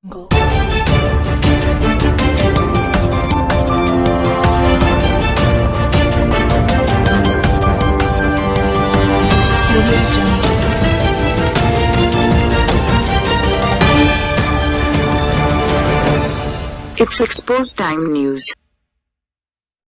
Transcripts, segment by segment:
Go. It's Exposed Time News.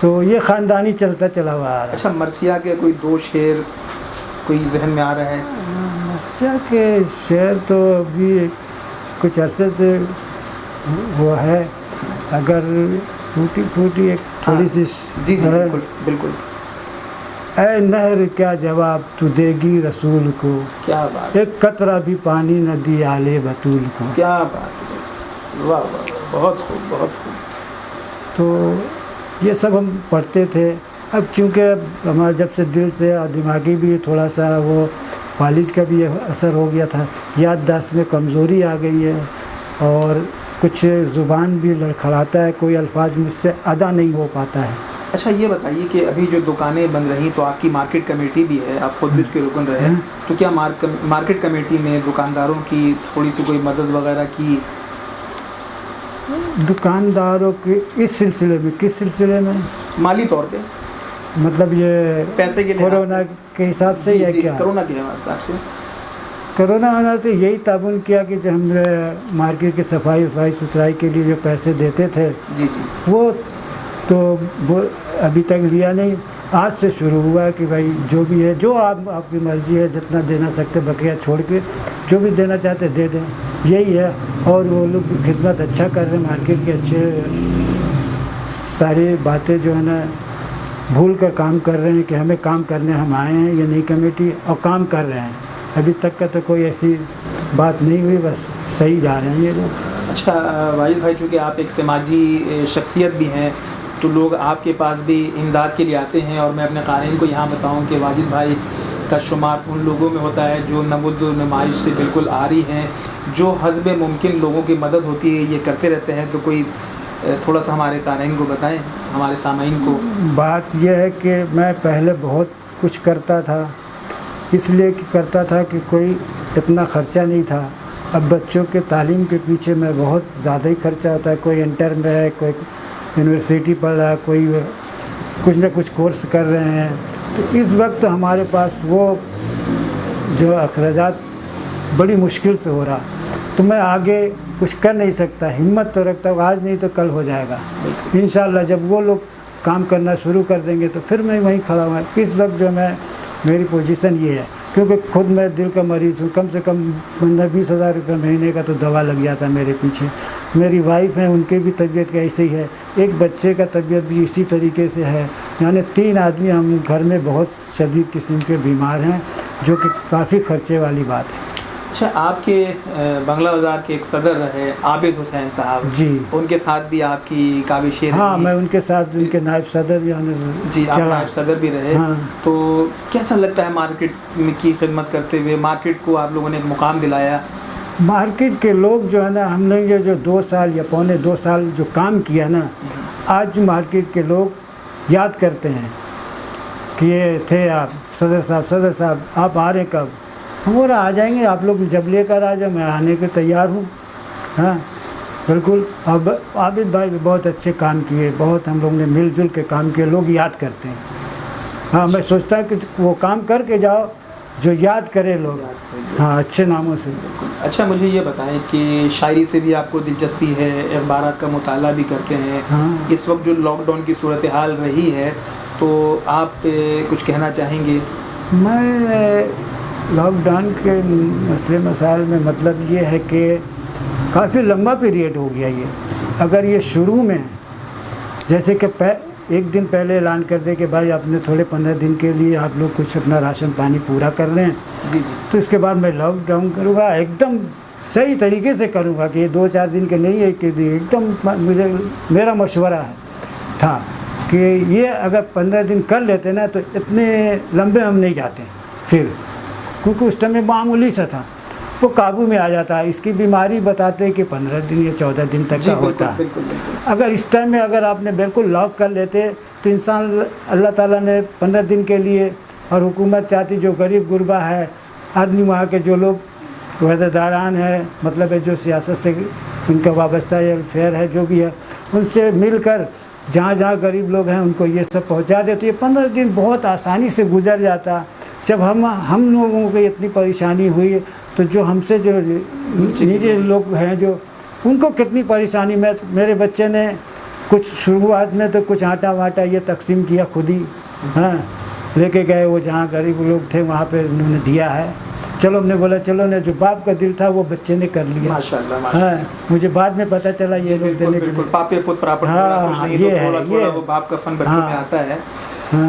تو یہ خاندانی چلتا چلا ہوا آ رہا ہے. اچھا، مرثیہ کے کوئی 2 شعر کوئی ذہن میں آ رہا ہے؟ مرثیہ کے شعر تو ابھی کچھ عرصے سے وہ ہے، اگر ٹوٹی پھوٹی ایک تھوڑی سی جی جی ہے. بالکل بالکل. اے نہر کیا جواب تو دے گی رسول کو، کیا بات، ایک قطرہ بھی پانی نہ دی آل بطول کو. کیا بات ہے، واہ واہ، بہت خوب بہت خوب. تو یہ سب ہم پڑھتے تھے. اب چونکہ ہمارا جب سے دل سے اور دماغی بھی تھوڑا سا وہ فالج کا بھی اثر ہو گیا تھا، یادداشت میں کمزوری آ گئی ہے اور کچھ زبان بھی لڑکھڑاتا ہے، کوئی الفاظ مجھ سے ادا نہیں ہو پاتا ہے. اچھا یہ بتائیے کہ ابھی جو دکانیں بن رہی تو آپ کی مارکیٹ کمیٹی بھی ہے، آپ خود بھی اس کے رکن رہے، تو کیا مارکیٹ کمیٹی نے دکانداروں کی تھوڑی سی کوئی مدد وغیرہ کی؟ دکانداروں کے اس سلسلے میں کس سلسلے میں؟ مالی طور پہ، مطلب یہ پیسے کے لحاظ کورونا کے حساب سے یا کیا؟ کرونا کے حساب سے. کرونا آنے سے یہی تعاون کیا کہ جو ہم مارکیٹ کی صفائی ستھرائی کے لیے جو پیسے دیتے تھے جی جی وہ تو ابھی تک لیا نہیں. آج سے شروع ہوا ہے کہ بھائی جو بھی ہے، جو آپ کی مرضی ہے، جتنا دینا سکتے بقیہ چھوڑ کے جو بھی دینا چاہتے دے دیں، یہی ہے. اور وہ لوگ بھی خدمت اچھا کر رہے ہیں، مارکیٹ کے اچھے ساری باتیں جو ہے نا بھول کر کام کر رہے ہیں کہ ہمیں کام کرنے ہم آئے ہیں، یہ نئی کمیٹی، اور کام کر رہے ہیں. ابھی تک کا تو کوئی ایسی بات نہیں ہوئی، بس صحیح جا رہے ہیں یہ لوگ. اچھا واجد بھائی، چونکہ آپ ایک سماجی شخصیت بھی ہیں تو لوگ آپ کے پاس بھی امداد کے لیے آتے ہیں، اور میں اپنے قارئین کو یہاں بتاؤں کہ واجد بھائی کا شمار ان لوگوں میں ہوتا ہے جو نمود و نمائش سے بالکل آری ہیں، جو حسب ممکن لوگوں کی مدد ہوتی ہے یہ کرتے رہتے ہیں. تو کوئی تھوڑا سا ہمارے قارئین کو بتائیں، ہمارے سامعین کو. بات یہ ہے کہ میں پہلے بہت کچھ کرتا تھا، اس لیے کہ کرتا تھا کہ کوئی اتنا خرچہ نہیں تھا. اب بچوں کے تعلیم کے پیچھے میں بہت زیادہ ہی خرچہ ہوتا ہے. کوئی انٹر میں ہے، کوئی یونیورسٹی پڑھ رہا ہے، کوئی کچھ نہ کچھ کورس کر رہے ہیں. تو اس وقت ہمارے پاس وہ جو اخراجات بڑی مشکل سے ہو رہا، تو میں آگے کچھ کر نہیں سکتا. ہمت تو رکھتا ہوں، آج نہیں تو کل ہو جائے گا انشاءاللہ. جب وہ لوگ کام کرنا شروع کر دیں گے تو پھر میں وہیں کھڑا ہوں. اس وقت جو میری پوزیشن یہ ہے، کیونکہ خود میں دل کا مریض ہوں. کم سے کم 15-20 ہزار روپے مہینے کا تو دوا لگ جاتا ہے میرے پیچھے. میری وائف ہیں، ان کی بھی طبیعت ایسے ہی ہے. ایک بچے کا طبیعت بھی اسی طریقے سے ہے. یعنی 3 آدمی ہم گھر میں بہت شدید قسم کے بیمار ہیں، جو کہ کافی خرچے والی بات ہے. اچھا، آپ کے بنگلہ بازار کے ایک صدر رہے عابد حسین صاحب، جی، ان کے ساتھ بھی آپ کی کافی شعر. ہاں، میں ان کے ساتھ ان کے نائب صدر یعنی جی، آپ نائب صدر بھی رہے. ہاں. تو کیسا لگتا ہے مارکیٹ کی خدمت کرتے ہوئے؟ مارکیٹ کو آپ لوگوں نے ایک مقام دلایا. مارکیٹ کے لوگ جو ہے نا، ہم نے یہ جو 2 سال یا پونے 2 سال جو کام کیا نا، آج مارکیٹ کے لوگ یاد کرتے ہیں کہ یہ تھے آپ صدر صاحب آپ آ رہے کب؟ ہم بولا آ جائیں گے، آپ لوگ جب لے کر آ جائیں، میں آنے کے تیار ہوں. ہاں بالکل. اب عابد بھائی بھی بہت اچھے کام کیے، بہت ہم لوگ نے مل جل کے کام کیے، لوگ یاد کرتے ہیں. ہاں، میں سوچتا ہوں کہ وہ کام کر کے جاؤ جو یاد کرے لوگ، ہاں، اچھے ناموں سے. اچھا، مجھے یہ بتائیں کہ شاعری سے بھی آپ کو دلچسپی ہے، اخبارات کا مطالعہ بھی کرتے ہیں. ہاں. اس وقت جو لاک ڈاؤن کی صورتحال رہی ہے تو آپ کچھ کہنا چاہیں گے؟ میں لاک ڈاؤن کے مسئلے مسائل میں مطلب یہ ہے کہ کافی لمبا پیریڈ ہو گیا یہ. اگر یہ شروع میں جیسے کہ 1 دن پہلے اعلان کر دے کہ بھائی اپنے تھوڑے 15 دن کے لیے آپ لوگ کچھ اپنا راشن پانی پورا کر لیں، جی جی، تو اس کے بعد میں لاک ڈاؤن کروں گا، ایک دم صحیح طریقے سے کروں گا کہ یہ 2-4 دن کے نہیں ہے کہ ایک دم. میرا مشورہ تھا کہ یہ اگر 15 دن کر لیتے نا تو اتنے لمبے ہم نہیں جاتے پھر، کیونکہ اس ٹائم میں معمولی سا تھا، وہ قابو میں آ جاتا ہے. اس کی بیماری بتاتے کہ 15 دن یا 14 دن تک کا ہوتا ہے. اگر اس ٹائم میں اگر آپ نے بالکل لاک کر لیتے تو انسان، اللہ تعالیٰ نے 15 دن کے لیے، اور حکومت چاہتی جو غریب غربا ہے آدمی، وہاں کے جو لوگ عہدہ داران ہیں، مطلب ہے جو سیاست سے ان کا وابستہ یا فیئر ہے جو بھی ہے، ان سے مل کر جہاں جہاں غریب لوگ ہیں ان کو یہ سب پہنچا دیتے. یہ 15 دن بہت آسانی سے گزر جاتا. جب ہم لوگوں کو اتنی پریشانی ہوئی تو جو ہم سے جو نیچے لوگ ہیں جو ان کو کتنی پریشانی. میرے بچے نے کچھ شروعات میں تو کچھ آٹا واٹا یہ تقسیم کیا خود ہی، ہاں لے کے گئے، وہ جہاں غریب لوگ تھے وہاں پہ انہوں نے دیا ہے. چلو ہم نے بولا چلو نے جو باپ کا دل تھا وہ بچے نے کر لیا. ماشاءاللہ ہاں مجھے بعد میں پتہ چلا یہ لوگ دینے کے بالکل پاپے پت پراپت کچھ نہیں، تو تھوڑا تھوڑا وہ باپ کا فن بچے میں آتا ہے.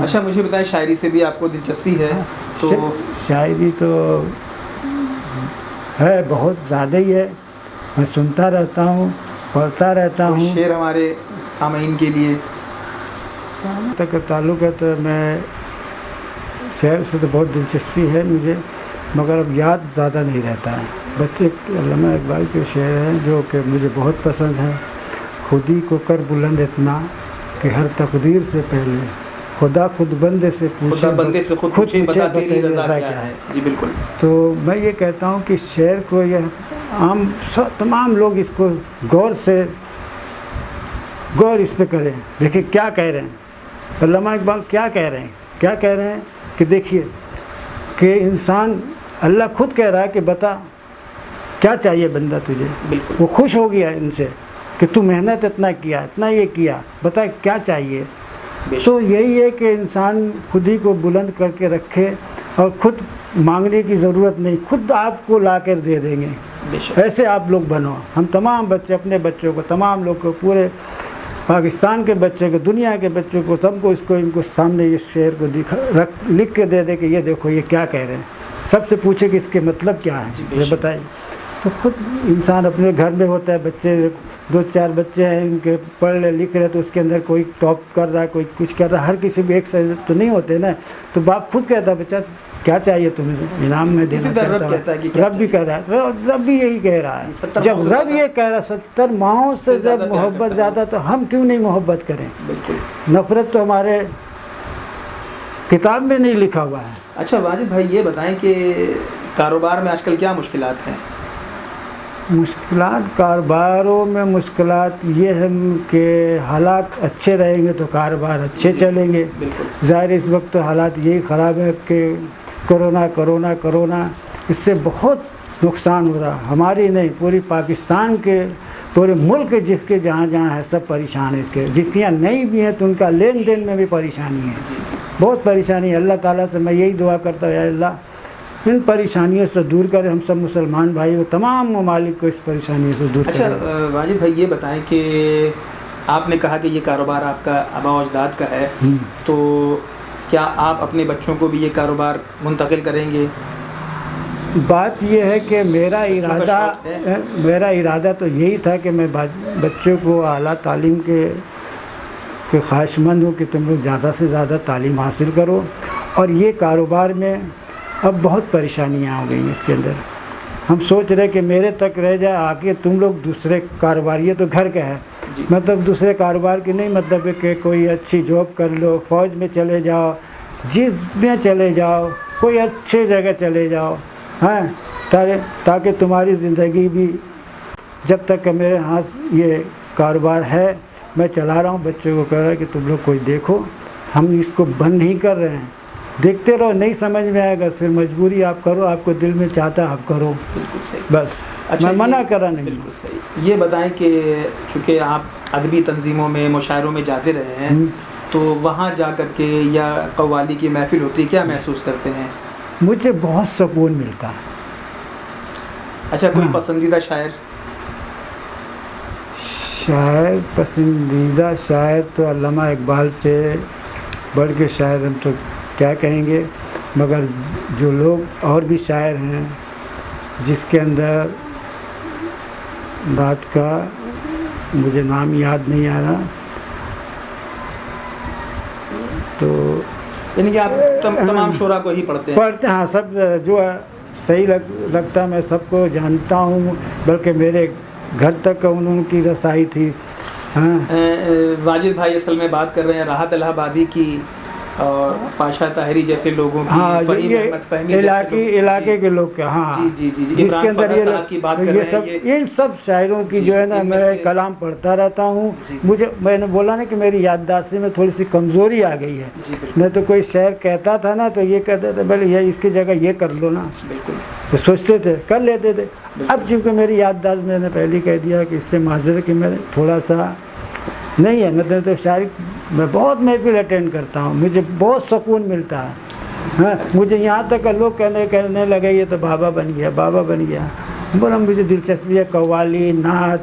اچھا مجھے بتائیں شاعری سے بھی آپ کو دلچسپی ہے؟ تو شاعری تو ہے بہت زیادہ ہی ہے، میں سنتا رہتا ہوں، پڑھتا رہتا ہوں. شعر ہمارے سامعین کے لیے تک کا تعلق ہے تو میں شعر سے تو بہت دلچسپی ہے مجھے، مگر اب یاد زیادہ نہیں رہتا ہے. بچے علامہ اقبال کے شعر ہیں جو کہ مجھے بہت پسند ہیں. خودی کو کر بلند اتنا کہ ہر تقدیر سے پہلے خدا خود بندے سے پوچھے خود پوچھے بتا تیری رضا کیا ہے. جی بالکل. تو میں یہ کہتا ہوں کہ شعر کو یہ عام تمام لوگ اس کو غور اس پہ کریں. دیکھیں کیا کہہ رہے ہیں علامہ اقبال، کیا کہہ رہے ہیں کہ دیکھیے کہ انسان، اللہ خود کہہ رہا ہے کہ بتا کیا چاہیے بندہ تجھے. بالکل. وہ خوش ہو گیا ان سے کہ تو محنت اتنا کیا، اتنا یہ کیا، بتا کیا چاہیے. تو یہی ہے کہ انسان خود ہی کو بلند کر کے رکھے اور خود مانگنے کی ضرورت نہیں، خود آپ کو لا کر دے دیں گے. ایسے آپ لوگ بنو. ہم تمام بچے اپنے بچوں کو، تمام لوگ کو، پورے پاکستان کے بچے کو، دنیا کے بچوں کو، سب کو ان کو سامنے اس شعر کو لکھ کے دے دے کہ یہ دیکھو یہ کیا کہہ رہے ہیں. سب سے پوچھے کہ اس کے مطلب کیا ہے یہ بتائیے. تو خود انسان اپنے گھر میں ہوتا ہے، بچے 2-4 بچے ہیں ان کے پڑھ لے لکھ رہے، تو اس کے اندر کوئی ٹاپ کر رہا ہے، کوئی کچھ کر رہا ہے، ہر کسی بھی ایک سے تو نہیں ہوتے نا. تو باپ خود کہتا ہے بچہ کیا چاہیے تمہیں، انعام میں دینا چاہتا ہوں. رب بھی کہہ رہا ہے، رب بھی یہی کہہ رہا ہے. جب رب یہ کہہ رہا ہے 70 ماہوں سے جب محبت زیادہ، تو ہم کیوں نہیں محبت کریں. نفرت تو ہمارے کتاب میں نہیں لکھا ہوا ہے. اچھا واجد بھائی یہ بتائیں کہ کاروبار میں آج کل کیا مشکلات ہیں؟ مشکلات کاروباروں میں مشکلات یہ ہے کہ حالات اچھے رہیں گے تو کاروبار اچھے چلیں گے. ظاہر اس وقت تو حالات یہی خراب ہے کہ کرونا اس سے بہت نقصان ہو رہا. ہماری نہیں، پوری پاکستان کے، پورے ملک جس کے جہاں جہاں ہے سب پریشان ہے. اس کے جس کے یہاں نہیں بھی ہیں تو ان کا لین دین میں بھی پریشانی ہے، بہت پریشانی ہے. اللہ تعالیٰ سے میں یہی دعا کرتا ہوں، یا اللہ ان پریشانیوں سے دور کرے ہم سب مسلمان بھائی و تمام ممالک کو اس پریشانیوں سے دور کرے. اچھا واجد بھائی یہ بتائیں کہ آپ نے کہا کہ یہ کاروبار آپ کا آباء و اجداد کا ہے، تو کیا آپ اپنے بچوں کو بھی یہ کاروبار منتقل کریں گے؟ بات یہ ہے کہ میرا ارادہ تو یہی تھا کہ میں بچوں کو اعلیٰ تعلیم کے خواہش مند ہوں کہ تم لوگ زیادہ سے زیادہ تعلیم حاصل کرو. اور یہ کاروبار میں اب بہت پریشانیاں ہو گئی ہیں اس کے اندر. ہم سوچ رہے کہ میرے تک رہ جائے، آگے تم لوگ دوسرے کاروبار، یہ تو گھر کا ہے، مطلب دوسرے کاروبار کی نہیں، مطلب کہ کوئی اچھی جاب کر لو، فوج میں چلے جاؤ، جس میں چلے جاؤ، کوئی اچھے جگہ چلے جاؤ، ہاں تاکہ تمہاری زندگی بھی، جب تک کہ میرے ہاتھ یہ کاروبار ہے میں چلا رہا ہوں. بچوں کو کہہ رہا ہے کہ تم لوگ کوئی دیکھو، ہم اس کو بند نہیں کر رہے ہیں، دیکھتے رہو، نہیں سمجھ میں آئے گا پھر مجبوری آپ کرو، آپ کو دل میں چاہتا ہے آپ کرو. بالکل صحیح. بس اچھا میں منع کرا نہیں. بالکل صحیح. یہ بتائیں کہ چونکہ آپ ادبی تنظیموں میں، مشاعروں میں جاتے رہے ہیں، تو وہاں جا کر کے یا قوالی کی محفل ہوتی ہے، کیا محسوس کرتے ہیں؟ مجھے بہت سکون ملتا ہے. اچھا کوئی پسندیدہ پسندیدہ شاعر تو علامہ اقبال سے بڑھ کے شاعر ہم تو کیا کہیں گے، مگر جو لوگ اور بھی شاعر ہیں جس کے اندر رات کا مجھے نام یاد نہیں آ رہا، تو یعنی کہ آپ تمام شعراء کو ہی پڑھتے ہیں؟ ہاں، سب جو ہے صحیح لگتا، میں سب کو جانتا ہوں، بلکہ میرے گھر تک انہوں کی رسائی تھی. واجد بھائی اصل میں بات کر رہے ہیں راحت الہ آبادی کی اور پاشا طاہری جیسے لوگوں کی، فہیم احمد فہمی علاقے کے لوگ کے، ہاں جس کے اندر یہ سب شاعروں کی جو ہے نا میں کلام پڑھتا رہتا ہوں. میں نے بولا نا کہ میری یادداشت میں تھوڑی سی کمزوری آ گئی ہے. میں تو کوئی شعر کہتا تھا نا تو یہ کہتے تھے بھلے یہ اس کی جگہ یہ کر لو نا، تو سوچتے تھے کر لیتے تھے. اب چونکہ میری یادداشت میں نے پہلے کہہ دیا کہ اس سے معذرت کہ میں تھوڑا سا نہیں ہے. مطلب تو شاعری میں بہت محفل اٹینڈ کرتا ہوں, مجھے بہت سکون ملتا ہے. ہاں, مجھے یہاں تک کہ لوگ کہنے لگے یہ تو بابا بن گیا, بابا بن گیا. بولا مجھے دلچسپی ہے قوالی, نعت,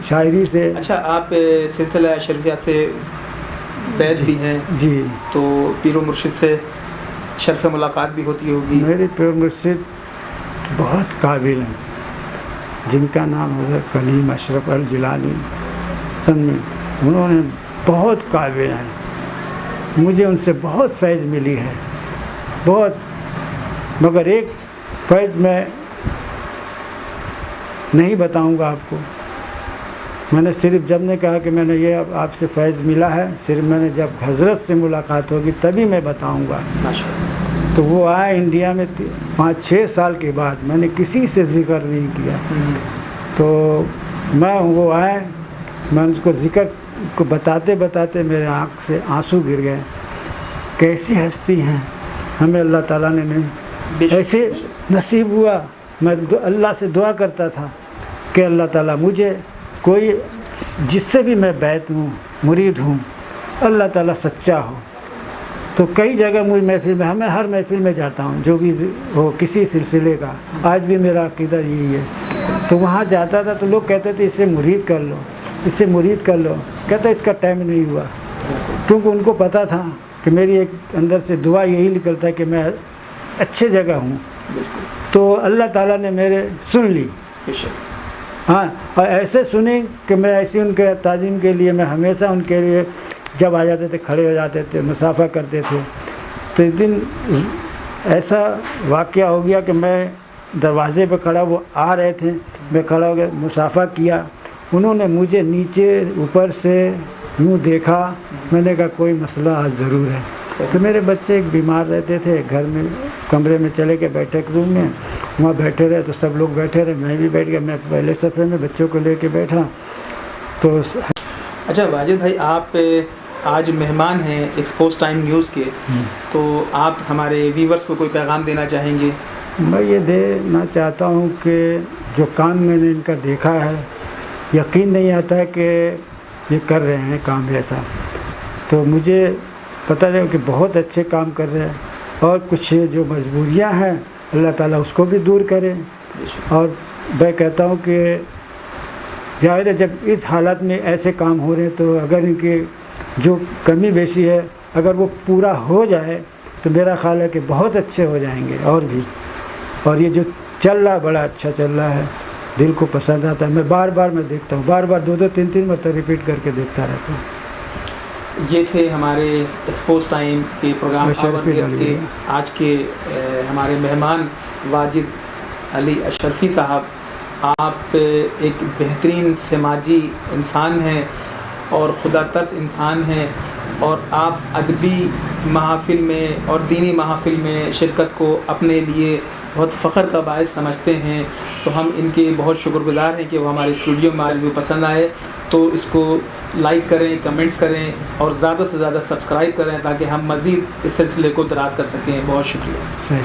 شاعری سے. اچھا, آپ سلسلہ اشرفیہ سے بیت بھی ہیں جی, تو پیر و مرشد سے شرف ملاقات بھی ہوتی ہوگی. میرے پیر مرشد بہت قابل ہیں, جن کا نام حضرت کلیم اشرف الجیلانی سن, انہوں نے بہت قابل ہیں. مجھے ان سے بہت فیض ملی ہے, بہت. مگر ایک فیض میں نہیں بتاؤں گا آپ کو. میں نے صرف جب نے کہا کہ میں نے یہ آپ سے فیض ملا ہے, صرف میں نے جب حضرت سے ملاقات ہوگی تبھی میں بتاؤں گا. تو وہ آئے انڈیا میں 5-6 سال کے بعد, میں نے کسی سے ذکر نہیں کیا. تو وہ آئے, میں ان کو ذکر کو بتاتے بتاتے میرے آنکھ سے آنسو گر گئے. کیسی ہستی ہیں, ہمیں اللہ تعالیٰ نے ایسے نصیب ہوا. میں اللہ سے دعا کرتا تھا کہ اللہ تعالیٰ مجھے کوئی جس سے بھی میں بیعت ہوں, مرید ہوں, اللہ تعالیٰ سچا ہو. تو کئی جگہ مجھے محفل میں, ہمیں ہر محفل میں جاتا ہوں جو بھی ہو کسی سلسلے کا. آج بھی میرا عقیدہ یہی ہے. تو وہاں جاتا تھا تو لوگ کہتے تھے اس سے مرید کر لو, اس سے مرید کر لو. کہتا اس کا ٹائم نہیں ہوا, کیونکہ ان کو پتہ تھا کہ میری ایک اندر سے دعا یہی نکلتا ہے کہ میں اچھے جگہ ہوں. تو اللہ تعالیٰ نے میرے سن لی. ہاں, اور ایسے سنی کہ میں ایسی ان کے تعظیم کے لیے میں ہمیشہ ان کے لیے جب آ جاتے تھے کھڑے ہو جاتے تھے, مصافحہ کرتے تھے. تو اس دن ایسا واقعہ ہو گیا کہ میں دروازے پہ کھڑا, وہ آ رہے تھے, میں کھڑا ہو کے مصافحہ کیا. انہوں نے مجھے نیچے اوپر سے یوں دیکھا. میں نے کہا کوئی مسئلہ آج ضرور ہے. تو میرے بچے ایک بیمار رہتے تھے, گھر میں کمرے میں چلے کے بیٹھک روم میں, وہاں بیٹھے رہے. تو سب لوگ بیٹھے رہے, میں بھی بیٹھ گیا. میں پہلے صفحے میں بچوں کو لے کے بیٹھا. تو اچھا واجد بھائی, آپ آج مہمان ہیں ایکسپوز ٹائم نیوز کے, تو آپ ہمارے ویورز کو کوئی پیغام دینا چاہیں گے؟ میں یہ دینا چاہتا ہوں کہ جو کام میں نے ان کا دیکھا ہے, یقین نہیں آتا ہے کہ یہ کر رہے ہیں کام ایسا. تو مجھے پتہ ہے کہ بہت اچھے کام کر رہے ہیں, اور کچھ جو مجبوریاں ہیں اللہ تعالیٰ اس کو بھی دور کرے. اور میں کہتا ہوں کہ ظاہر ہے جب اس حالت میں ایسے کام ہو رہے ہیں تو اگر ان کے جو کمی بیشی ہے اگر وہ پورا ہو جائے تو میرا خیال ہے کہ بہت اچھے ہو جائیں گے اور بھی. اور یہ جو چل رہا بڑا اچھا چل رہا ہے, دل کو پسند آتا ہے. میں بار بار میں دیکھتا ہوں, بار بار 2-3 مرتبہ ریپیٹ کر کے دیکھتا رہتا ہوں. یہ تھے ہمارے ایکسپوز ٹائم کے پروگرام کے آج کے ہمارے مہمان واجد علی اشرفی صاحب. آپ ایک بہترین سماجی انسان ہیں اور خدا ترس انسان ہیں, اور آپ ادبی محافل میں اور دینی محافل میں شرکت کو اپنے لیے بہت فخر کا باعث سمجھتے ہیں. تو ہم ان کے بہت شکر گزار ہیں کہ وہ ہمارے اسٹوڈیو میں آج بھی پسند آئے. تو اس کو لائک کریں, کمنٹس کریں اور زیادہ سے زیادہ سبسکرائب کریں تاکہ ہم مزید اس سلسلے کو دراز کر سکیں. بہت شکریہ.